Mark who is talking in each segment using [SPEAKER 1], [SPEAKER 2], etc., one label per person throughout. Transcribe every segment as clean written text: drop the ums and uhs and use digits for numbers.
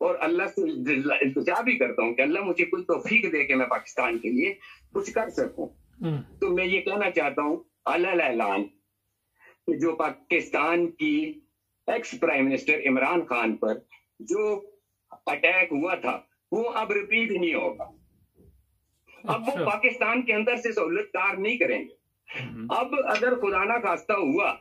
[SPEAKER 1] اور اللہ سے التجا بھی کرتا ہوں کہ اللہ مجھے کوئی توفیق دے کہ میں پاکستان کے لیے کچھ کر سکوں. تو میں یہ کہنا چاہتا ہوں علل اعلان کہ جو پاکستان کی ex prime minister Imran Khan پر جو اٹیک ہوا تھا وہ اب ریپیٹ نہیں ہوگا. اب وہ پاکستان کے اندر سے سہولت کار نہیں کریں گے. اب اگر خدا نہ خواستہ ہوا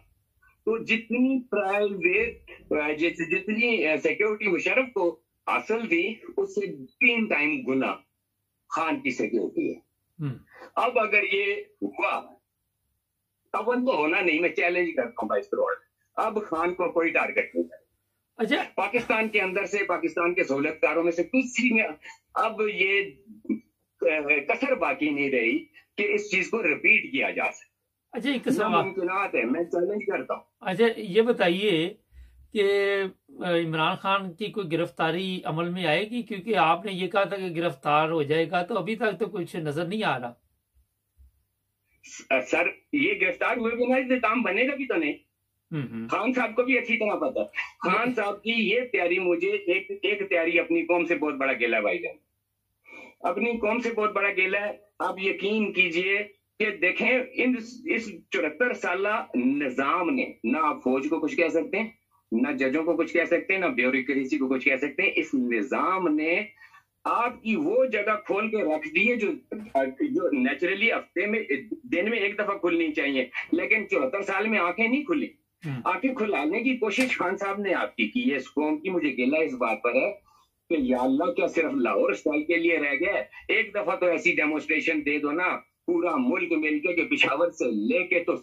[SPEAKER 1] تو جتنی پرائیویٹ جتنی سیکیورٹی مشرف کو حاصل تھی اس سے 3 ٹائم گنا خان کی سیکیورٹی ہے. اب اگر یہ ہوا اب تو ہونا نہیں, میں چیلنج کرتا ہوں 22 کروڑ, اب خان کو کوئی ٹارگٹ نہیں کرے.
[SPEAKER 2] اچھا,
[SPEAKER 1] پاکستان کے اندر سے پاکستان کے سہولت کاروں میں سے کسی میں اب یہ کسر باقی نہیں رہی کہ اس چیز کو ریپیٹ کیا جا سکے.
[SPEAKER 2] اچھا ایک سوال
[SPEAKER 1] ممکنات ہے, میں چیلنج کرتا ہوں.
[SPEAKER 2] اچھا یہ بتائیے کہ عمران خان کی کوئی گرفتاری عمل میں آئے گی, کیونکہ آپ نے یہ کہا تھا کہ گرفتار ہو جائے گا, تو ابھی تک تو کچھ نظر نہیں آ رہا.
[SPEAKER 1] سر یہ گرفتار ہوئے بنا اس کام بنے گا بھی تو نہیں. خان صاحب کو بھی اچھی طرح پتا. خان صاحب کی یہ تیاری, مجھے ایک تیاری اپنی قوم سے بہت بڑا گیلا بھائی جان, اپنی قوم سے بہت بڑا گیلا ہے. آپ یقین کیجئے کہ دیکھیں اس 74 سالہ نظام نے, نہ آپ فوج کو کچھ کہہ سکتے ہیں, نہ ججوں کو کچھ کہہ سکتے ہیں, نہ بیوروکریسی کو کچھ کہہ سکتے ہیں. اس نظام نے آپ کی وہ جگہ کھول کے رکھ دی ہے جو نیچرلی ہفتے میں دن میں ایک دفعہ کھلنی چاہیے, لیکن 74 سال میں آنکھیں نہیں کھلی. آنکھیں کھلانے کی کوشش خان صاحب نے آپ کی کی ہے. اس قوم کی مجھے گلہ اس بات پر ہے کہ یا اللہ کیا صرف لاہور اسٹائل کے لیے رہ گئے. ایک دفعہ تو ایسی ڈیمونسٹریشن دے دو نا پورا ملک مل کے کہ پشاور سے لے کے تو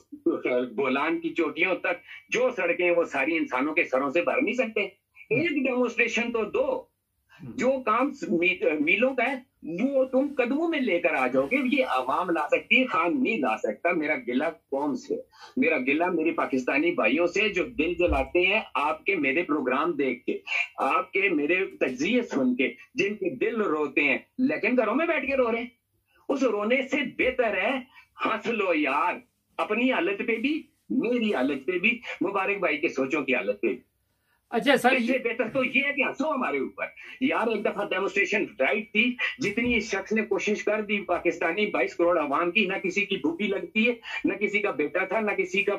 [SPEAKER 1] بولان کی چوٹیوں تک جو سڑکیں وہ ساری انسانوں کے سروں سے بھر نہیں سکتے. ایک ڈیمونسٹریشن تو دو. جو کام میلوں کا ہے وہ تم قدموں میں لے کر آ جاؤ گے. یہ عوام لا سکتی ہے, خان نہیں لا سکتا. میرا گلہ قوم سے, میرا گلہ میری پاکستانی بھائیوں سے جو دل جلاتے ہیں آپ کے میرے پروگرام دیکھ کے, آپ کے میرے تجزیے سن کے, جن کے دل روتے ہیں لیکن گھروں میں بیٹھ کے رو رہے ہیں. اس رونے سے بہتر ہے ہنس لو یار, اپنی حالت پہ بھی, میری حالت پہ بھی, مبارک بھائی کے سوچوں کی حالت پہ بھی.
[SPEAKER 2] اچھا سر,
[SPEAKER 1] اس سے بہتر تو یہ ہے کہ ہنسو ہمارے اوپر یار. ایک دفعہ ڈیمونسٹریشن رائٹ تھی, جتنی اس شخص نے کوشش کر دی پاکستانی 22 کروڑ عوام کی, نہ کسی کی بھوکی لگتی ہے, نہ کسی کا بیٹا تھا, نہ کسی کا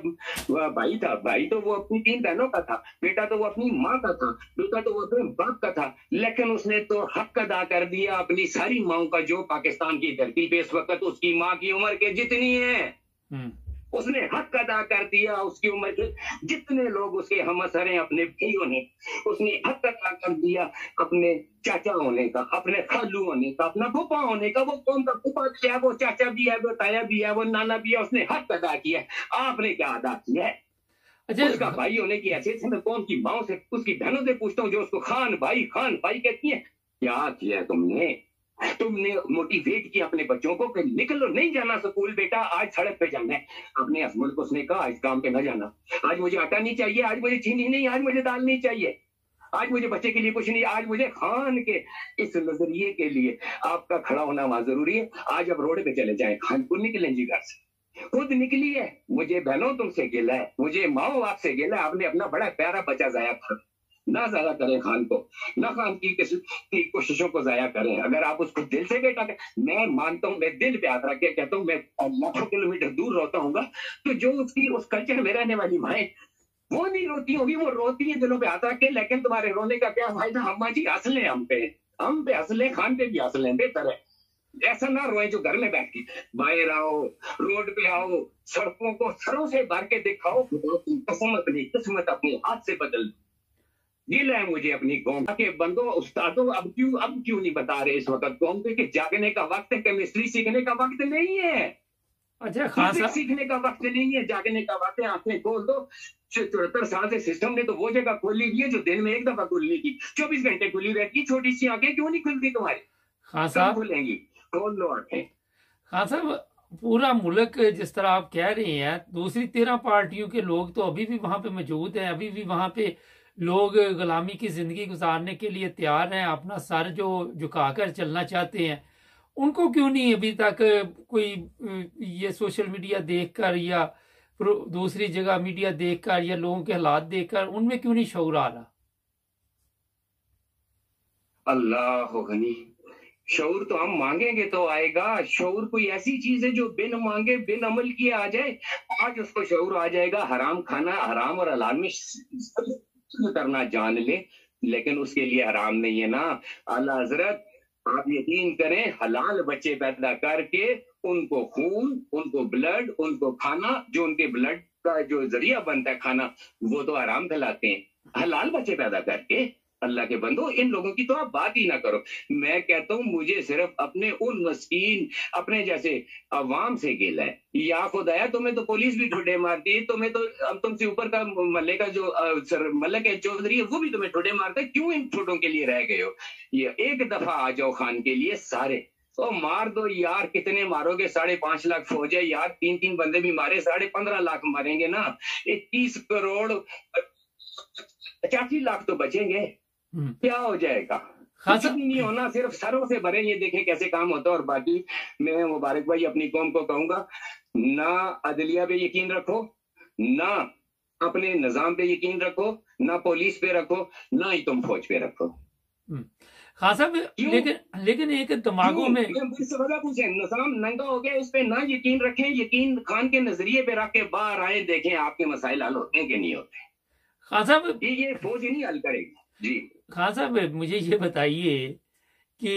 [SPEAKER 1] بھائی تھا. بھائی تو وہ اپنی 3 بہنوں کا تھا, بیٹا تو وہ اپنی ماں کا تھا, بیٹا تو وہ اپنے باپ کا تھا, لیکن اس نے تو حق ادا کر دیا اپنی ساری ماؤں کا جو پاکستان کی دھرتی پہ اس وقت اس کی ماں کی عمر کے جتنی ہے. اس نے حق ادا کر دیا اس کی عمر کے جتنے لوگ اس کے ہم اثر ہیں اپنے بھائیوں نے. اس نے حق ادا کر دیا اپنے چاچا ہونے کا, اپنے خالو ہونے کا, اپنا پھوپھا ہونے کا. وہ قوم کا پھوپھا بھی ہے, وہ چاچا بھی ہے, وہ تایا بھی ہے, وہ نانا بھی ہے. اس نے حق ادا کیا. آپ نے کیا ادا کیا ہے؟ اس کا بھائی ہونے کی حیثیت سے میں قوم کی ماؤں سے, اس کی بہنوں سے پوچھتا ہوں جو اس کو خان بھائی کہتی ہیں, کیا کیا تم نے موٹیویٹ کیا اپنے بچوں کو کہ نکلو, نہیں جانا سکول بیٹا, آج سڑک پہ جانا ہے. اپنے ہسبینڈ کو اس نے کہا آج کام پہ نہ جانا, آج مجھے آٹا نہیں چاہیے, آج مجھے چینی نہیں, آج مجھے دال نہیں چاہیے, آج مجھے بچے کے لیے کچھ نہیں, آج مجھے خان کے اس نظریے کے لیے آپ کا کھڑا ہونا وہاں ضروری ہے. آج اب روڈ پہ چلے جائیں, خان کو نکلیں جی گھر سے, خود نکلی ہے. مجھے بہنوں تم سے گلا ہے, مجھے ماؤں آپ سے گلا ہے. آپ نے اپنا بڑا پیارا بچہ ضائع کر, نہ ضائع کریں خان کو, نہ خان کی کوششوں کو ضائع کریں. اگر آپ اس کو دل سے بیٹا, میں مانتا ہوں, میں دل پہ ہاتھ رکھ کے کہتا ہوں, میں لاکھوں کلومیٹر دور رہتا ہوں گا, تو جو اس کلچر میں رہنے والی مائیں وہ نہیں روتی ہوگی, وہ روتی ہیں دلوں پہ ہاتھ رکھ کے. لیکن تمہارے رونے کا کیا فائدہ؟ اماں جی ہنس لیں, ہم پہ ہنس لیں, خان پہ بھی ہنس لیں, بہتر ہے. ایسا نہ روئیں جو گھر میں بیٹھ کے. باہر آؤ, روڈ پہ آؤ, سڑکوں کو سروں سے بھر کے دکھاؤ اپنی قسمت اپنے ہاتھ سے بدل دو. دل ہے مجھے اپنی قوم کے بندوں, استادوں, اب کیوں نہیں بتا رہے اس وقت قوم پہ کہ جاگنے کا وقت ہے, کیمسٹری سیکھنے کا وقت نہیں ہے.
[SPEAKER 2] اچھا خان صاحب,
[SPEAKER 1] سیکھنے کا وقت نہیں ہے, جاگنے کا وقت ہے. آنکھیں کھول دو. 74 سال سے سسٹم نے تو وہ جگہ کھولی ہوئی ہے جو دن میں ایک دفعہ کھلنے کی, 24 گھنٹے کھلی رہتی ہے. چھوٹی سی آنکھیں کیوں نہیں کھلتی تمہاری؟
[SPEAKER 2] خان صاحب
[SPEAKER 1] کھلیں گی, کھول لو آنکھیں.
[SPEAKER 2] خان صاحب پورا ملک جس طرح آپ کہہ رہے ہیں, دوسری 13 پارٹیوں کے لوگ تو ابھی بھی وہاں پہ موجود ہیں, ابھی بھی وہاں پہ لوگ غلامی کی زندگی گزارنے کے لیے تیار ہیں, اپنا سر جو جھکا کر چلنا چاہتے ہیں. ان کو کیوں نہیں ابھی تک کوئی یہ سوشل میڈیا دیکھ کر یا دوسری جگہ میڈیا دیکھ کر یا لوگوں کے حالات دیکھ کر ان میں کیوں نہیں شعور آ رہا؟
[SPEAKER 1] اللہ غنی. شعور تو ہم مانگیں گے تو آئے گا. شعور کوئی ایسی چیز ہے جو بن مانگے بن عمل کیے آ جائے. آج اس کو شعور آ جائے گا حرام کھانا، حرام اور حلال میں کرنا جان لے، لیکن اس کے لیے حرام نہیں ہے نا. اعلیٰ حضرت آپ یقین کریں، حلال بچے پیدا کر کے ان کو خون، ان کو بلڈ، ان کو کھانا، جو ان کے بلڈ کا جو ذریعہ بنتا ہے کھانا، وہ تو حرام کھلاتے ہیں. حلال بچے پیدا کر کے. اللہ کے بندو، ان لوگوں کی تو آپ بات ہی نہ کرو. میں کہتا ہوں مجھے صرف اپنے ان مسکین اپنے جیسے عوام سے گیلا ہے. یا خدایا تمہیں تو پولیس بھی ٹھڈے مارتی ہے، تمہیں تو تم سے اوپر کا ملے کا جو ملک ہے چودھری ہے وہ بھی تمہیں ٹھڈے مارتا ہے. کیوں ان ٹھوڈوں کے لیے رہ گئے ہو؟ یہ ایک دفعہ آ جاؤ خان کے لیے سارے. تو مار دو یار، کتنے مارو گے؟ 5.5 لاکھ فوج ہے یار، 3 بندے بھی مارے 15.5 لاکھ ماریں گے نا. 21 کروڑ 85 لاکھ تو بچیں گے. کیا ہو جائے گا؟ کچھ بھی نہیں ہونا، صرف سروں سے بھرے. یہ دیکھیں کیسے کام ہوتا ہے. اور باقی میں مبارک بھائی اپنی قوم کو کہوں گا، نہ عدلیہ پہ یقین رکھو، نہ اپنے نظام پہ یقین رکھو، نہ پولیس پہ رکھو، نہ ہی تم فوج پہ رکھو.
[SPEAKER 2] خان صاحب لیکن ایک دماغوں میں
[SPEAKER 1] پوچھیں، نظام ننگا ہو گیا، اس پہ نہ یقین رکھیں. یقین خان کے نظریے پہ رکھ کے باہر آئیں، دیکھیں آپ کے مسائل حل ہوتے ہیں کہ نہیں ہوتے.
[SPEAKER 2] خان صاحب
[SPEAKER 1] یہ فوج ہی نہیں حل کرے گی. جی
[SPEAKER 2] خان صاحب مجھے یہ بتائیے کہ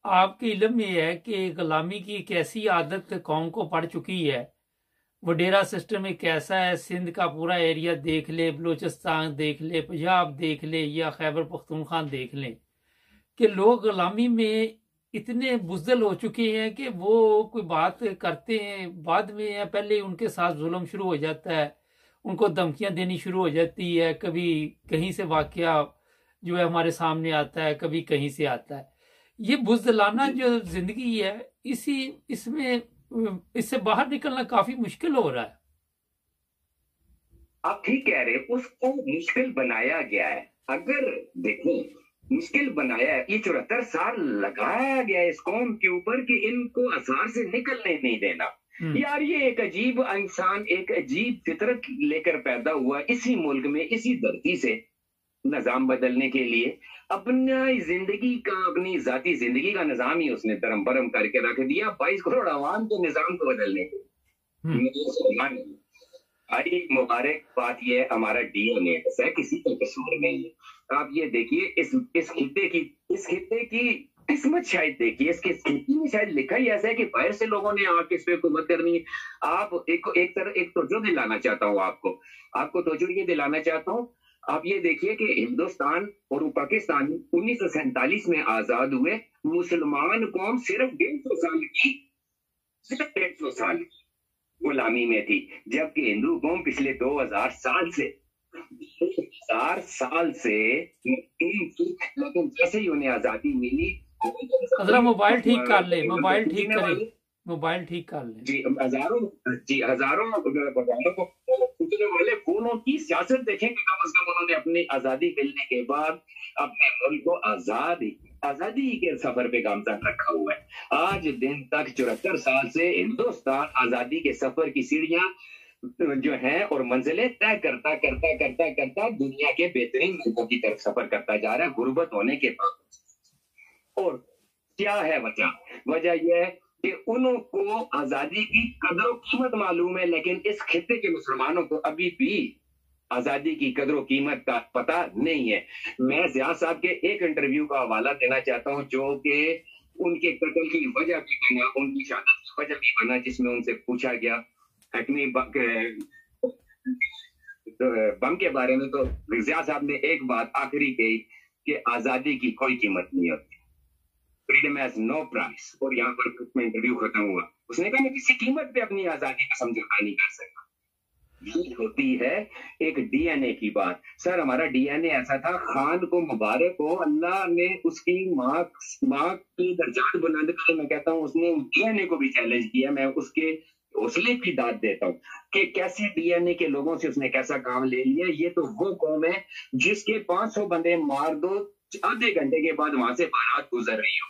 [SPEAKER 2] آپ کے علم میں ہے کہ غلامی کی ایک ایسی عادت قوم کو پڑ چکی ہے. وڈیرا سسٹم ایک ایسا ہے، سندھ کا پورا ایریا دیکھ لے، بلوچستان دیکھ لے، پنجاب دیکھ لے، یا خیبر پختونخوا دیکھ لیں، کہ لوگ غلامی میں اتنے بزدل ہو چکے ہیں کہ وہ کوئی بات کرتے ہیں بعد میں، یا پہلے ان کے ساتھ ظلم شروع ہو جاتا ہے، ان کو دھمکیاں دینی شروع ہو جاتی ہے. کبھی کہیں سے واقعہ جو ہے ہمارے سامنے آتا ہے، کبھی کہیں سے آتا ہے. یہ بزدلانہ جو زندگی ہے، اس سے باہر نکلنا کافی مشکل ہو رہا ہے.
[SPEAKER 1] آپ ٹھیک کہہ رہے، اس کو مشکل بنایا گیا ہے. اگر دیکھیں مشکل بنایا ہے، یہ 74 سال لگایا گیا ہے اس قوم کے اوپر کہ ان کو آثار سے نکلنے نہیں دینا. یار یہ ایک عجیب انسان، ایک عجیب فطرت لے کر پیدا ہوا اسی ملک میں، اسی دھرتی سے نظام بدلنے کے لیے. اپنی زندگی کا، اپنی ذاتی زندگی کا نظام ہی اس نے درم برم کر کے رکھ دیا 22 کروڑ عوام کے نظام کو بدلنے کے. مبارک بات یہ ہمارا ڈی این اے ہے، کسی کا قصور نہیں ہے. آپ یہ دیکھیے اس خطے کی قسمت شاید دیکھیے، اس کے کھیتی میں شاید لکھا ہی ایسا ہے کہ باہر سے لوگوں نے آ کے اس پہ حکومت کرنی ہے. آپ ایک توجہ دلانا چاہتا ہوں آپ کو توجہ یہ دلانا چاہتا ہوں. آپ یہ دیکھیے کہ ہندوستان اور پاکستان 1947 میں آزاد ہوئے. مسلمان قوم صرف 150 سال کی غلامی میں تھی، جبکہ ہندو قوم پچھلے 2000 سال سے لیکن جیسے ہی انہیں آزادی ملی.
[SPEAKER 2] ذرا موبائل ٹھیک کر لیں، موبائل ٹھیک کر لیں.
[SPEAKER 1] جی ہزاروں بغاوتوں کو پوچھنے والے فونوں کی سیاست دیکھیں کہ کم از کم انہوں نے اپنی آزادی ملنے کے بعد اپنے ملک کو آزادی کے سفر پہ گامزن رکھا ہوا ہے. آج دن تک 74 سال سے ہندوستان آزادی کے سفر کی سیڑھیاں جو ہیں اور منزلیں طے کرتا دنیا کے بہترین ملکوں کی طرف سفر کرتا جا رہا ہے غربت ہونے کے بعد. اور کیا ہے وجہ یہ ہے کہ انہوں کو آزادی کی قدر و قیمت معلوم ہے، لیکن اس خطے کے مسلمانوں کو ابھی بھی آزادی کی قدر و قیمت کا پتہ نہیں ہے. میں ضیاء صاحب کے ایک انٹرویو کا حوالہ دینا چاہتا ہوں جو کہ ان کے قتل کی وجہ بھی بنا، ان کی شہادت کی وجہ بھی بنا، جس میں ان سے پوچھا گیا ایٹمی بم کے بارے میں. تو ضیاء صاحب نے ایک بات آخری کہی کہ آزادی کی کوئی قیمت نہیں ہوتی، فریڈم ہیز نو پرائس. اور یہاں پر انٹرویو ختم ہوا، اس نے کہا میں کسی قیمت پہ اپنی آزادی کا سمجھوتا نہیں کر سکتا. یہ ہوتی ہے ایک ڈی این اے کی بات. سر ہمارا ڈی این اے ایسا تھا، خان کو مبارک ہو، اللہ نے اس کی ماں کی درجات بلند کرے. میں کہتا ہوں اس نے ڈی این اے کو بھی چیلنج کیا. میں اس کے حوصلے کی داد دیتا ہوں کہ کیسے ڈی این اے کے لوگوں سے اس نے کیسا کام لے لیا. یہ تو وہ قوم ہے جس کے 500 بندے مار دو، آدھے گھنٹے کے بعد وہاں سے بارات گزر رہی ہو.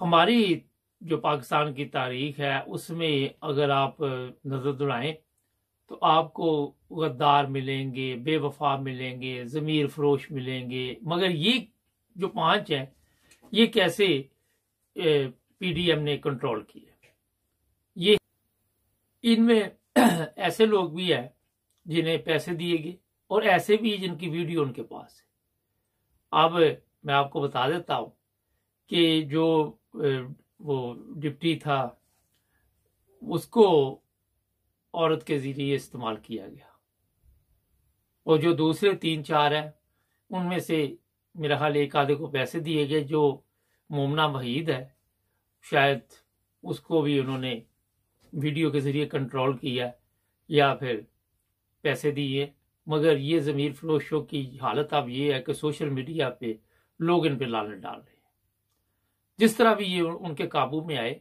[SPEAKER 2] ہماری جو پاکستان کی تاریخ ہے اس میں اگر آپ نظر دوڑائیں تو آپ کو غدار ملیں گے، بے وفا ملیں گے، ضمیر فروش ملیں گے، مگر یہ جو 5 ہیں یہ کیسے پی ڈی ایم نے کنٹرول کیا؟ یہ ان میں ایسے لوگ بھی ہیں جنہیں پیسے دیے گئے اور ایسے بھی جن کی ویڈیو ان کے پاس ہے۔ اب میں آپ کو بتا دیتا ہوں کہ جو وہ ڈپٹی تھا اس کو عورت کے ذریعے استعمال کیا گیا، اور جو دوسرے 3-4 ہیں ان میں سے میرا خیال ایک آدھے کو پیسے دیے گئے۔ جو مومنہ وحید ہے شاید اس کو بھی انہوں نے ویڈیو کے ذریعے کنٹرول کیا یا پھر پیسے دیے، مگر یہ ضمیر فروشوں کی حالت اب یہ ہے کہ سوشل میڈیا پہ لوگ ان پہ لعنت ڈال رہے ہیں۔ جس طرح بھی یہ ان کے قابو میں آئے،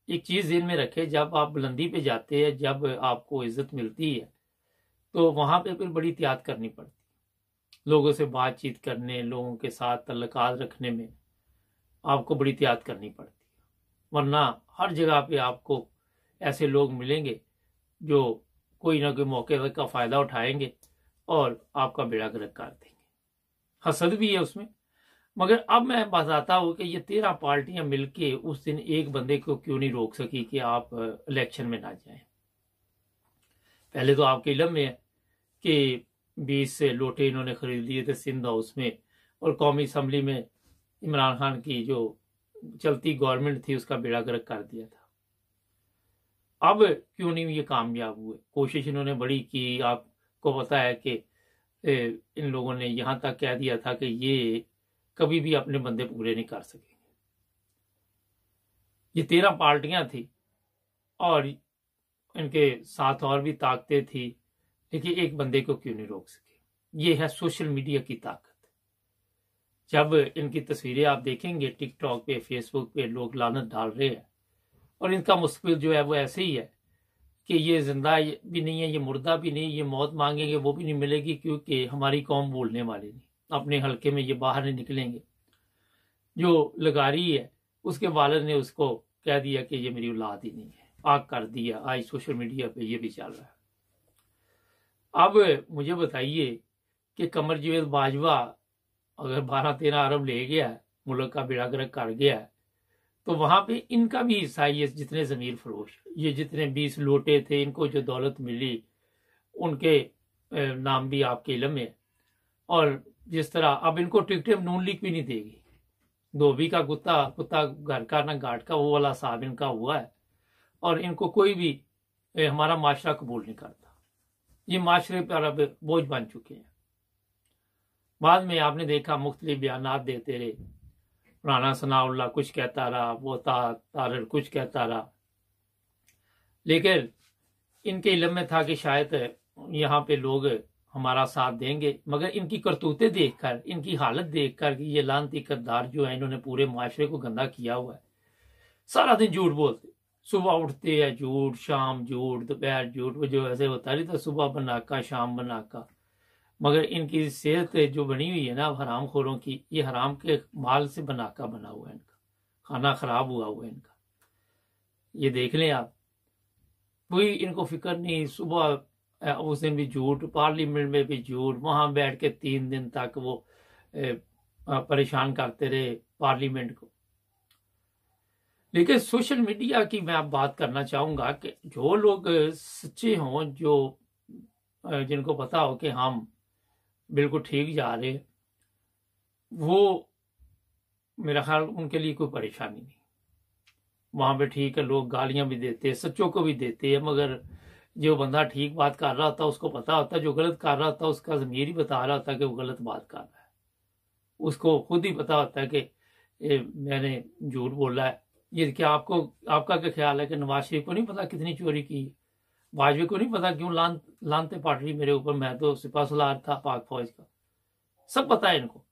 [SPEAKER 2] ایک چیز ذہن میں رکھے، جب آپ بلندی پہ جاتے ہیں، جب آپ کو عزت ملتی ہے تو وہاں پہ پھر بڑی احتیاط کرنی پڑتی ہے۔ لوگوں سے بات چیت کرنے، لوگوں کے ساتھ تعلقات رکھنے میں آپ کو بڑی احتیاط کرنی پڑتی ہے، ورنہ ہر جگہ پہ آپ کو ایسے لوگ ملیں گے جو کوئی نہ کوئی موقع کا فائدہ اٹھائیں گے اور آپ کا بیڑا گرک کر دیں گے۔ حسد بھی ہے اس میں، مگر اب میں بتاتا ہوں کہ یہ 13 پارٹیاں مل کے اس دن ایک بندے کو کیوں نہیں روک سکی کہ آپ الیکشن میں نہ جائیں۔ پہلے تو آپ کے علم میں ہے کہ 20 لوٹے انہوں نے خرید لیے تھے سندھ ہاؤس میں، اور قومی اسمبلی میں عمران خان کی جو چلتی گورنمنٹ تھی اس کا بیڑا گرک کر دیا تھا۔ اب کیوں نہیں یہ کامیاب ہوئے؟ کوشش انہوں نے بڑی کی، آپ کو پتا ہے کہ ان لوگوں نے یہاں تک کہہ دیا تھا کہ یہ کبھی بھی اپنے بندے پورے نہیں کر سکیں گے۔ یہ 13 پارٹیاں تھی اور ان کے ساتھ اور بھی طاقتیں تھی، لیکن ایک بندے کو کیوں نہیں روک سکے؟ یہ ہے سوشل میڈیا کی طاقت۔ جب ان کی تصویریں آپ دیکھیں گے ٹک ٹاک پہ، فیس بک پہ لوگ لعنت ڈال رہے ہیں، اور ان کا مستقبل جو ہے وہ ایسے ہی ہے کہ یہ زندہ بھی نہیں ہے، یہ مردہ بھی نہیں، یہ موت مانگیں گے وہ بھی نہیں ملے گی، کیونکہ ہماری قوم بولنے والی نہیں، اپنے حلقے میں یہ باہر نہیں نکلیں گے۔ جو لگاری ہے اس کے والد نے اس کو کہہ دیا کہ یہ میری اولاد ہی نہیں ہے، آگ کر دیا۔ آج سوشل میڈیا پہ یہ بھی چل رہا ہے۔ اب مجھے بتائیے کہ قمر جاوید باجوہ اگر 12-13 ارب لے گیا ہے، ملک کا بیڑا گرک کر گیا ہے، تو وہاں پہ ان کا بھی حصہ ہی ہے۔ جتنے ضمیر فروش، یہ جتنے 20 لوٹے تھے، ان کو جو دولت ملی ان کے نام بھی آپ کے علم میں ہے۔ اور جس طرح اب ان کو ٹکٹیں نون لیگ بھی نہیں دے گی، دھوبی کا کتا گھر کا نہ گھاٹ کا، وہ والا صاحب ان کا ہوا ہے، اور ان کو کوئی بھی ہمارا معاشرہ قبول نہیں کرتا۔ یہ معاشرے پر اب بوجھ بن چکے ہیں۔ بعد میں آپ نے دیکھا مختلف بیانات دیتے رہے، رانا ثناء اللہ کچھ کہتا رہا، وہ تارر کچھ کہتا رہا، لیکن ان کے علم میں تھا کہ شاید یہاں پہ لوگ ہمارا ساتھ دیں گے، مگر ان کی کرتوتیں دیکھ کر، ان کی حالت دیکھ کر کہ یہ لعنتی کردار جو ہیں انہوں نے پورے معاشرے کو گندا کیا ہوا ہے، سارا دن جھوٹ بولتے، صبح اٹھتے ہیں جھوٹ، شام جھوٹ، دوپہر جھوٹ، وہ جو ایسے ہوتا نہیں تھا صبح بنا کا شام بنا کا۔ مگر ان کی صحت جو بنی ہوئی ہے نا حرام خوروں کی، یہ حرام کے مال سے بنا کا بنا ہوا ہے، ان کا کھانا خراب ہوا ہوا ہے ان کا۔ یہ دیکھ لیں آپ، کوئی ان کو فکر نہیں۔ صبح اس دن بھی جھوٹ، پارلیمنٹ میں بھی جھوٹ، وہاں بیٹھ کے 3 دن تک وہ پریشان کرتے رہے پارلیمنٹ کو۔ لیکن سوشل میڈیا کی میں اب بات کرنا چاہوں گا کہ جو لوگ سچے ہوں، جو جن کو پتا ہو کہ ہم بالکل ٹھیک جا رہے، وہ میرا خیال ان کے لیے کوئی پریشانی نہیں۔ وہاں پہ ٹھیک ہے، لوگ گالیاں بھی دیتے ہیں، سچوں کو بھی دیتے ہیں، مگر جو بندہ ٹھیک بات کر رہا ہوتا اس کو پتا ہوتا، جو غلط کر رہا ہوتا اس کا ضمیر ہی بتا رہا ہوتا کہ وہ غلط بات کر رہا ہے، اس کو خود ہی پتا ہوتا ہے کہ میں نے جھوٹ بولا ہے۔ یہ کیا آپ کا کیا خیال ہے کہ نواز شریف کو نہیں پتا کتنی چوری کی، واجپئی کو نہیں پتا کیوں لانتے پڑ رہی میرے اوپر، میں تو سپاہ سالار تھا پاک فوج کا، سب پتا ہے ان کو۔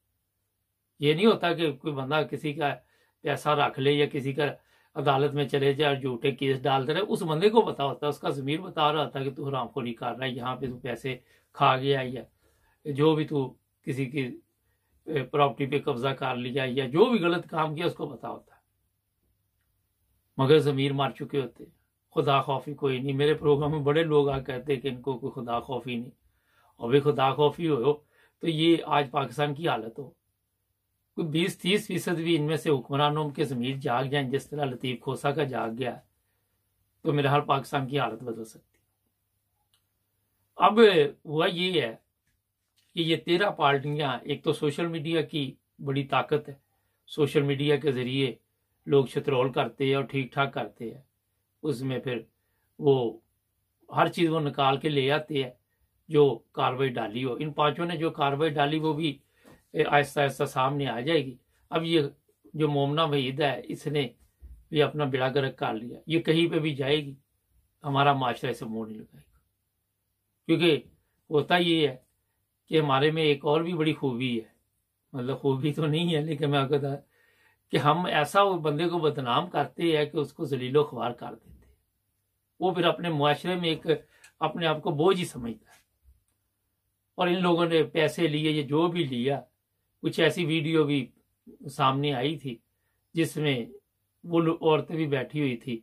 [SPEAKER 2] یہ نہیں ہوتا کہ کوئی بندہ کسی کا پیسہ رکھ لے یا کسی کا عدالت میں چلے جائے اور جھوٹے کیس ڈالتے رہے، اس بندے کو پتا ہوتا ہے، اس کا ضمیر بتا رہا ہوتا ہے کہ تو حرام خوری کر رہا ہے، یہاں پہ تو پیسے کھا گیا یا جو بھی تو کسی کی پراپرٹی پہ قبضہ کر لیا یا جو بھی غلط کام کیا اس کو پتا ہوتا ہے۔ مگر ضمیر مار چکے ہوتے ہیں، خدا خوفی کوئی نہیں. میرے پروگرام میں بڑے لوگ آ کہتے ہیں کہ ان کو کوئی خدا خوفی نہیں. اور بھی خدا خوفی ہو تو یہ آج پاکستان کی حالت ہو، کوئی 20-30% بھی ان میں سے حکمرانوں کے ضمیر جاگ جائیں جس طرح لطیف کھوسہ کا جاگ گیا، تو میرے حال پاکستان کی حالت بدل سکتی. اب ہوا یہ ہے کہ یہ 13 پارٹیاں، ایک تو سوشل میڈیا کی بڑی طاقت ہے، سوشل میڈیا کے ذریعے لوگ شترول کرتے ہیں اور ٹھیک ٹھاک کرتے ہیں، اس میں پھر وہ ہر چیز وہ نکال کے لے آتے ہیں جو کاروائی ڈالی ہو. ان 5 نے جو کاروائی ڈالی وہ بھی آہستہ آہستہ سامنے آ جائے گی. اب یہ جو مومنہ وحید ہے اس نے بھی اپنا بیڑا گرک کر لیا، یہ کہیں پہ بھی جائے گی ہمارا معاشرہ اسے منہ نہیں لگائے گا. کیونکہ ہوتا یہ ہے کہ ہمارے میں ایک اور بھی بڑی خوبی ہے، مطلب خوبی تو نہیں ہے لیکن میں کہتا کہ ہم ایسا بندے کو بدنام کرتے ہیں کہ اس کو ذلیل و خوار کر دیتے ہیں. وہ پھر اپنے معاشرے میں ایک اپنے آپ کو بوجھ ہی سمجھتا ہے. اور ان لوگوں نے پیسے لیے، یہ جو بھی لیا، کچھ ایسی ویڈیو بھی سامنے آئی تھی جس میں وہ عورتیں بھی بیٹھی ہوئی تھی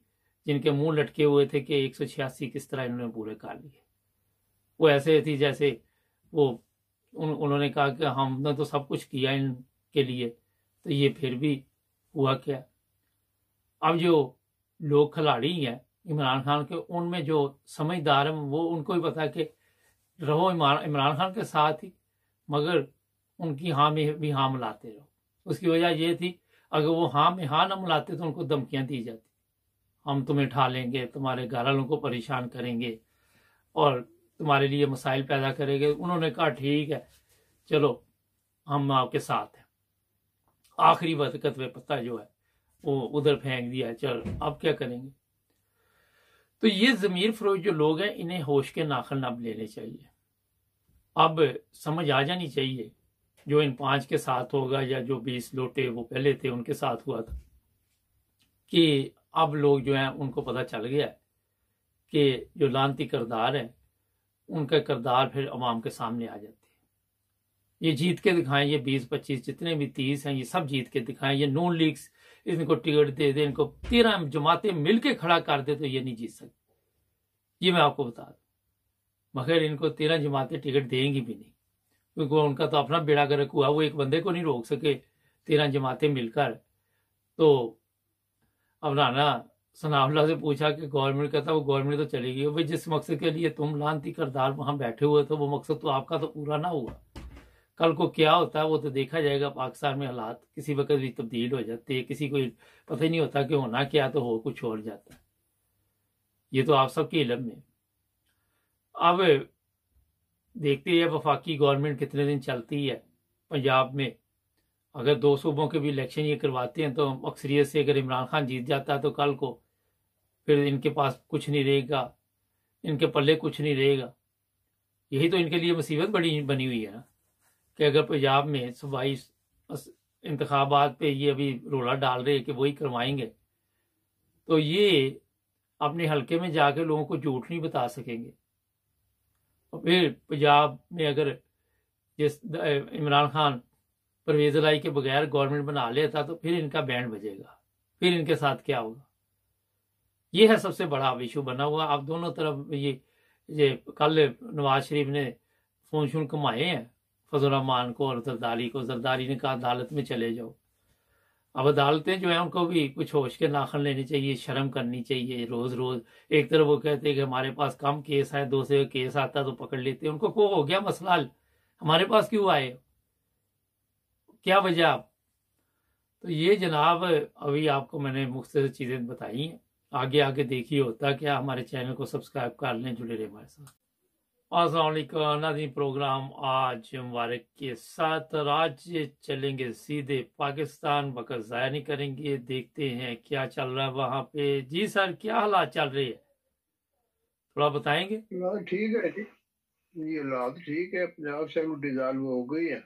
[SPEAKER 2] جن کے منہ لٹکے ہوئے تھے کہ 186 کس طرح انہوں نے پورے کر لیے. وہ ایسے تھی جیسے وہ انہوں نے کہا کہ ہم نے تو سب کچھ کیا ان کے لیے، تو یہ پھر بھی ہوا کیا. اب جو لوگ کھلاڑی ہیں عمران خان کے، ان میں جو سمجھدار ہیں وہ ان کو بھی پتا کہ رہو عمران خان کے ساتھ ہی، مگر ان کی ہاں میں بھی ہاں ملاتے رہو. اس کی وجہ یہ تھی اگر وہ ہاں میں ہاں نہ ملاتے تو ان کو دھمکیاں دی جاتی، ہم تمہیں اٹھا لیں گے، تمہارے گھر والوں کو پریشان کریں گے اور تمہارے لیے مسائل پیدا کریں گے. انہوں نے کہا ٹھیک ہے چلو ہم آپ کے ساتھ ہیں. آخری وقت میں پتہ جو ہے وہ ادھر پھینک دیا، چل اب کیا کریں گے. تو یہ ضمیر فروش جو لوگ ہیں انہیں ہوش کے ناخن اب لینے چاہیے. اب سمجھ آ جانی چاہیے جو ان 5 کے ساتھ ہوگا یا جو 20 لوٹے وہ پہلے تھے ان کے ساتھ ہوا تھا، کہ اب لوگ جو ہیں ان کو پتہ چل گیا ہے کہ جو لانتی کردار ہیں ان کا کردار پھر عوام کے سامنے آ جاتے ہیں. یہ جیت کے دکھائیں، یہ 20-25 جتنے بھی 30 ہیں یہ سب جیت کے دکھائیں. یہ نون لیگس ان کو ٹکٹ دے دیں، ان کو 13 جماعتیں مل کے کھڑا کر دے تو یہ نہیں جیت سکتی. یہ میں آپ کو بتا دوں، مگر ان کو 13 جماعتیں ٹکٹ دیں گی بھی نہیں، کیونکہ ان کا تو اپنا بیڑا گرک ہوا. وہ ایک بندے کو نہیں روک سکے 13 جماعتیں مل کر. تو اب رانا ثناء اللہ سے پوچھا کہ گورنمنٹ کا تھا، وہ گورنمنٹ تو چلی گئی. بھائی جس مقصد کے لیے تم لانتی کردار وہاں بیٹھے ہوئے تو وہ مقصد تو آپ کا تو پورا نہ ہوا. کل کو کیا ہوتا ہے وہ تو دیکھا جائے گا. پاکستان میں حالات کسی وقت بھی تبدیل ہو جاتے ہیں، کسی کو پتہ ہی نہیں ہوتا کہ ہونا کیا تو ہو کچھ اور جاتا ہے. یہ تو آپ سب کے علم میں. اب دیکھتے ہیں وفاقی گورنمنٹ کتنے دن چلتی ہے. پنجاب میں اگر 2 صوبوں کے بھی الیکشن یہ کرواتے ہیں تو اکثریت سے اگر عمران خان جیت جاتا ہے تو کل کو پھر ان کے پاس کچھ نہیں رہے گا، ان کے پلے کچھ نہیں رہے گا. یہی تو ان کے لیے مصیبت بڑی بنی ہوئی ہے نا کہ اگر پنجاب میں صوبائی انتخابات پہ یہ ابھی رولا ڈال رہے کہ وہی کروائیں گے تو یہ اپنے حلقے میں جا کے لوگوں کو جھوٹ نہیں بتا سکیں گے. اور پھر پنجاب میں اگر جس عمران خان پرویز الہی کے بغیر گورنمنٹ بنا لیتا تو پھر ان کا بینڈ بجے گا، پھر ان کے ساتھ کیا ہوگا. یہ ہے سب سے بڑا ایشو بنا ہوا. اب دونوں طرف یہ کل نواز شریف نے فون شون کمائے ہیں فضل الرحمان کو اور زرداری کو. زرداری نے کہا عدالت میں چلے جاؤ. اب عدالتیں جو ہیں ان کو بھی کچھ ہوش کے ناخن لینے چاہیے، شرم کرنی چاہیے. روز روز ایک طرف وہ کہتے ہیں کہ ہمارے پاس کم کیس ہے، 2 سے کیس آتا تو پکڑ لیتے. ان کو ہو گیا مسئلہ حل، ہمارے پاس کیوں آئے، کیا وجہ. تو یہ جناب ابھی آپ کو میں نے مختصر چیزیں بتائی ہیں. آگے دیکھیے ہوتا کیا. ہمارے چینل کو سبسکرائب کر لیں، جڑے رہے ہمارے ساتھ. السلام علیکم ناظرین. پروگرام آج مبارک کے ساتھ آج چلیں گے سیدھے پاکستان. وقت ضائع نہیں کریں گے، دیکھتے ہیں کیا چل رہا ہے وہاں پہ. جی سر، کیا حالات چل رہے ہیں تھوڑا بتائیں گے.
[SPEAKER 3] ٹھیک ہے جی، یہ حالات ٹھیک ہے. پنجاب سے ڈیزالو ہو گئی ہے،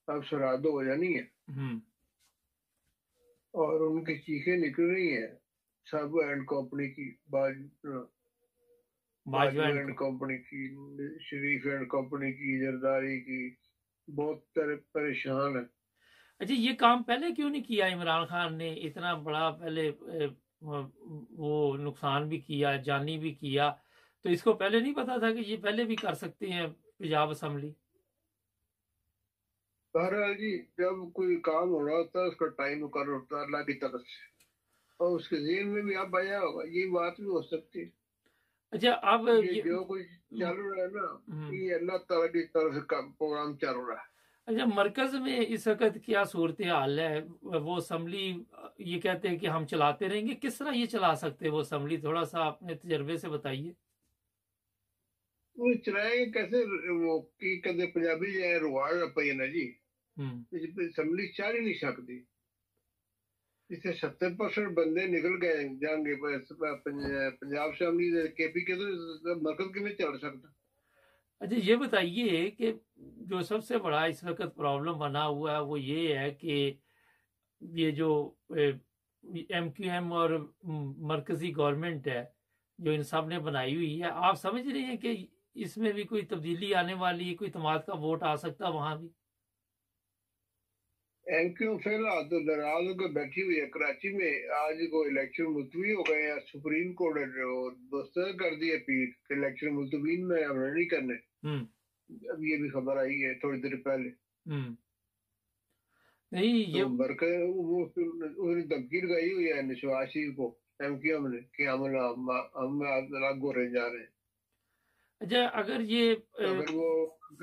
[SPEAKER 3] اب سرحد ہو جانی ہے اور ان کی چیخیں نکل رہی ہیں. سب اینڈ کمپنی کی، باجوہ اینڈ کمپنی کی، شریف اینڈ کمپنی کی، زرداری کی، بہت پریشان ہے.
[SPEAKER 2] اچھا، یہ کام پہلے کیوں نہیں کیا عمران خان نے؟ اتنا بڑا پہلے وہ نقصان بھی کیا، جانی بھی کیا، تو اس کو پہلے نہیں پتا تھا کہ یہ پہلے بھی کر سکتے ہیں پنجاب اسمبلی؟
[SPEAKER 3] بہرحال جی، جب کوئی کام ہو رہا ہوتا ہے اس کا ٹائم مقرر ہوتا ہے اللہ کی طرف سے، اور اس کے ذہن میں بھی اب آیا ہوگا، یہ بات بھی ہو سکتی ہے۔
[SPEAKER 2] اچھا اب
[SPEAKER 3] یہ جو کچھ چل رہا ہے نا، یہ اللہ تعالیٰ کی طرف سے پروگرام چل رہا ہے۔
[SPEAKER 2] اچھا، مرکز میں اس وقت کیا صورتحال ہے؟ وہ اسمبلی یہ کہتے ہیں کہ ہم چلاتے رہیں گے، کس طرح یہ چلا سکتے ہیں وہ اسمبلی؟ تھوڑا سا اپنے تجربے سے بتائیے۔
[SPEAKER 3] وہ چلائیں گے کیسے؟ وہ کی کہتے پنجابی جو ہے رواج پہ نا جی، اسمبلی چل ہی نہیں سکتی۔ اس سے 70% بندے نکل گئے جائیں گے پنجاب اسمبلی کے پی کے، تو مرکز کے میں چل سکتا۔
[SPEAKER 2] اچھا یہ بتائیے کہ جو سب سے بڑا اس وقت پرابلم بنا ہوا ہے وہ یہ ہے کہ یہ جو ایم کیو ایم اور مرکزی گورنمنٹ ہے جو ان سب نے بنائی ہوئی ہے، آپ سمجھ رہے ہیں کہ اس میں بھی کوئی تبدیلی آنے والی ہے، کوئی اعتماد کا ووٹ آ سکتا وہاں بھی؟
[SPEAKER 3] ایم کیو فی الحال تو ناراض ہو کے بیٹھی ہوئی ہے کراچی میں۔ آج کو الیکشن ملتوی ہو گئے ہیں، سپریم کورٹ نے مسترد کر دی اپیل کہ الیکشن ملتوی میں ہم نے نہیں کرنے۔ اب یہ بھی خبر آئی ہے تھوڑی دیر پہلے۔
[SPEAKER 2] نہیں یہ
[SPEAKER 3] دھمکی لگائی ہوئی ہے نشواز شریف کو ایم کیو ایم نے کہ ہم الگ ہو رہے جا رہے ہیں۔
[SPEAKER 2] اچھا
[SPEAKER 3] اگر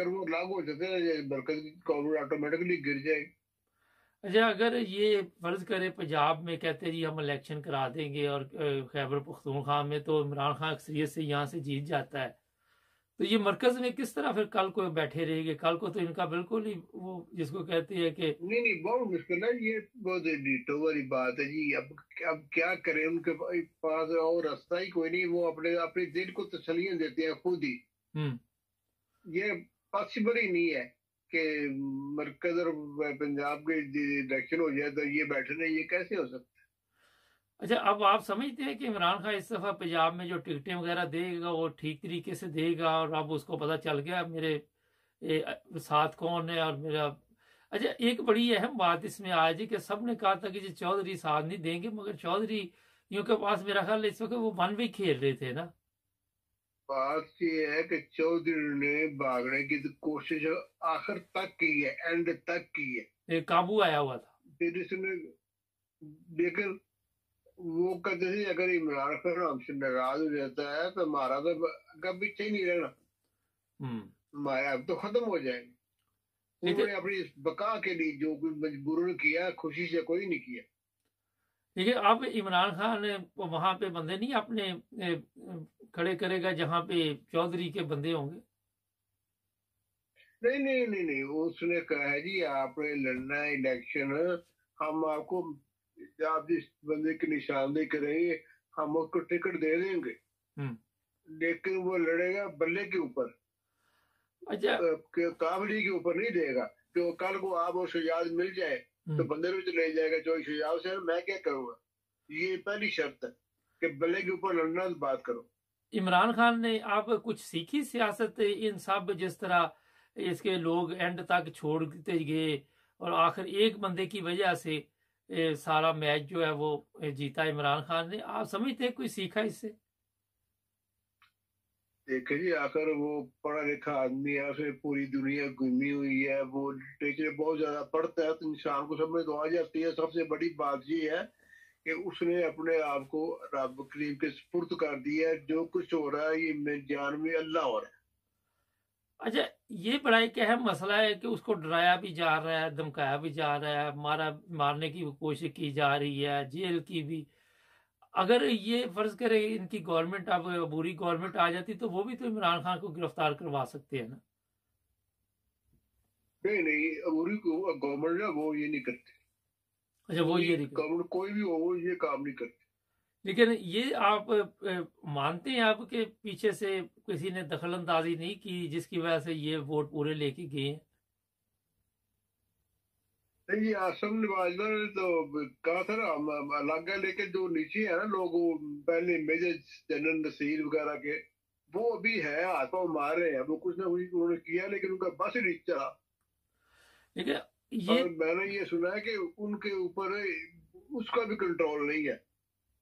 [SPEAKER 3] وہ لاگو ہو جاتے ہیں مرکز کی گورنمنٹ آٹومیٹکلی گر جائے گی۔
[SPEAKER 2] اچھا اگر یہ فرض کرے پنجاب میں کہتے جی ہم الیکشن کرا دیں گے اور خیبر پختونخوا میں تو عمران خان اکثریت سے یہاں سے جیت جاتا ہے، تو یہ مرکز میں کس طرح پھر کل کو بیٹھے رہے گے؟ کل کو تو ان کا بالکل ہی وہ جس کو کہتے ہیں کہ
[SPEAKER 3] نہیں بہت مشکل ہے، یہ بہت ڈیٹو والی بات ہے جی۔ اب کیا کریں، ان کے پاس اور راستہ ہی کوئی نہیں، وہ اپنے دل کو تسلیاں دیتے ہیں خود ہی۔ یہ پاسبل ہی نہیں ہے کہ مرکز اور پنجاب کے الیکشن ہو جائے تو یہ بیٹھنے، یہ کیسے ہو سکتا ہے؟
[SPEAKER 2] اچھا اب آپ سمجھتے ہیں کہ عمران خان اس دفعہ پنجاب میں جو ٹکٹیں وغیرہ دے گا وہ ٹھیک طریقے سے دے گا، اور اب اس کو پتہ چل گیا میرے ساتھ کون ہے اور میرا؟ اچھا ایک بڑی اہم بات اس میں آیا جی کہ سب نے کہا تھا کہ جی چودھری ساتھ نہیں دیں گے، مگر چودھری یوں کے پاس میرا خیال اس وقت وہ ون وے کھیل رہے تھے نا۔
[SPEAKER 3] بات یہ ہے کہ چودھری نے بھاگنے کی کوشش آخر تک کی ہے، اینڈ تک کی ہے،
[SPEAKER 2] قابو آیا ہوا تھا۔
[SPEAKER 3] پھر اس نے لیکن وہ کہتے تھے اگر عمران خان ہم سے ناراض ہو جاتا ہے تو ہمارا تو کب پیچھے ہی نہیں رہنا، ہمارا اب تو ختم ہو جائے گا۔ انہوں نے اپنی بقا کے لیے جو کوئی مجبورن کیا، خوشی سے کوئی نہیں کیا۔
[SPEAKER 2] لیکن اب عمران خان وہاں پہ بندے نہیں اپنے کھڑے کرے گا جہاں پہ چودھری کے بندے ہوں گے؟
[SPEAKER 3] نہیں، اس نے کہا ہے جی آپ نے لڑنا ہے الیکشن، ہم آپ کو آپ جس بندے کی نشاندہی کریں گے ہم اس کو ٹکٹ دے دیں گے، لیکن وہ لڑے گا بلے کے اوپر، قابلی کے اوپر نہیں دے گا۔ کہ کل کو آپ وہ شجاعت مل جائے تو بندے بھی تو لے جائے گا جو شجاعت سے میں کیا کروں گا۔ یہ پہلی شرط ہے کہ بلے کے اوپر لڑنا بات کرو۔
[SPEAKER 2] عمران خان نے آپ کچھ سیکھی سیاست ان سب جس طرح اس کے لوگ اینڈ تک چھوڑتے گئے اور آخر ایک بندے کی وجہ سے سارا میچ جو ہے وہ جیتا عمران خان نے، آپ سمجھتے ہیں کوئی سیکھا اس سے؟
[SPEAKER 3] دیکھیں جی آخر وہ پڑھا لکھا آدمی ہے، اسے پوری دنیا گھومی ہوئی ہے، وہ لٹریچر بہت زیادہ پڑھتا ہے تو انسان کو سمجھ تو آ جاتی ہے۔ سب سے بڑی بات یہ ہے کہ اس نے اپنے آپ کو رب کریم کے سپرد کر دیا ہے، جو کچھ ہو رہا ہے یہ میں جان میں اللہ ہو رہا ہے۔
[SPEAKER 2] اچھا یہ بڑا ایک اہم مسئلہ ہے کہ اس کو ڈرایا بھی جا رہا ہے، دھمکایا بھی جا رہا ہے، مارنے کی کوشش کی جا رہی ہے، جیل کی بھی۔ اگر یہ فرض کرے ان کی گورنمنٹ اب عبوری گورنمنٹ آ جاتی تو وہ بھی تو عمران خان کو گرفتار کروا سکتے ہیں نا؟
[SPEAKER 3] نہیں عبوری گورنمنٹ ہے وہ یہ نہیں کرتی۔
[SPEAKER 2] اچھا وہ یہ نہیں
[SPEAKER 3] گورنمنٹ کوئی بھی ہو وہ یہ کام نہیں کرتی۔
[SPEAKER 2] لیکن یہ آپ مانتے ہیں آپ کہ پیچھے سے کسی نے دخل اندازی نہیں کی جس کی وجہ سے یہ ووٹ پورے لے کے گئے ہیں؟
[SPEAKER 3] نہیں آسم نواز نے تو کہا تھا نا ہم الگ ہے، لیکن جو نیچے ہے نا لوگ پہلے میجر جنرل نصیر وغیرہ کے وہ ابھی ہے، ہاتھ پاؤں مار رہے ہیں، وہ کچھ نہ کچھ انہوں نے کیا لیکن ان کا بس ہی نہیں چلا۔ اور میں نے یہ سنا ہے کہ ان کے اوپر اس کا بھی کنٹرول نہیں ہے۔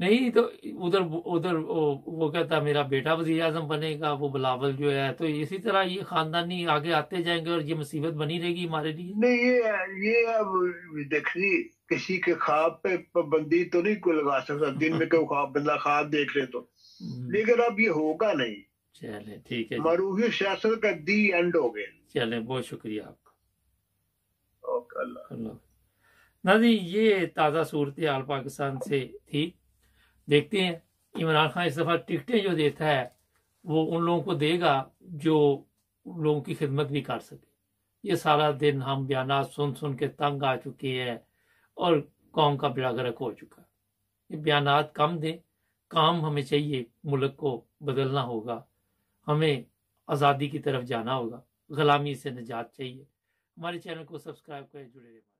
[SPEAKER 2] نہیں تو ادھر ادھر وہ کہتا میرا بیٹا وزیر اعظم بنے گا، وہ بلاول جو ہے، تو اسی طرح یہ خاندانی آگے آتے جائیں گے اور یہ مصیبت بنی رہے گی ہمارے لیے.
[SPEAKER 3] نہیں یہ اب دیکھنی کسی کے خواب پہ پابندی تو نہیں کوئی لگا سکتا، دن میں کوئی خواب بندہ خواب دیکھ لے تو، لیکن اب یہ ہوگا نہیں.
[SPEAKER 2] چلیں ٹھیک ہے،
[SPEAKER 3] معروفی سیاست کا دی اینڈ ہو گیا.
[SPEAKER 2] چلیں بہت شکریہ آپ کا.
[SPEAKER 3] اوکے، اللہ.
[SPEAKER 2] ناظرین یہ تازہ صورتحال پاکستان سے تھی. دیکھتے ہیں عمران خان اس دفعہ ٹکٹیں جو دیتا ہے وہ ان لوگوں کو دے گا جو لوگوں کی خدمت بھی کر سکے. یہ سارا دن ہم بیانات سن سن کے تنگ آ چکے ہیں اور قوم کا بیڑا غرق ہو چکا. یہ بیانات کم دیں، کام ہمیں چاہیے. ملک کو بدلنا ہوگا، ہمیں آزادی کی طرف جانا ہوگا، غلامی سے نجات چاہیے. ہمارے چینل کو سبسکرائب کریں، جڑے رہیں.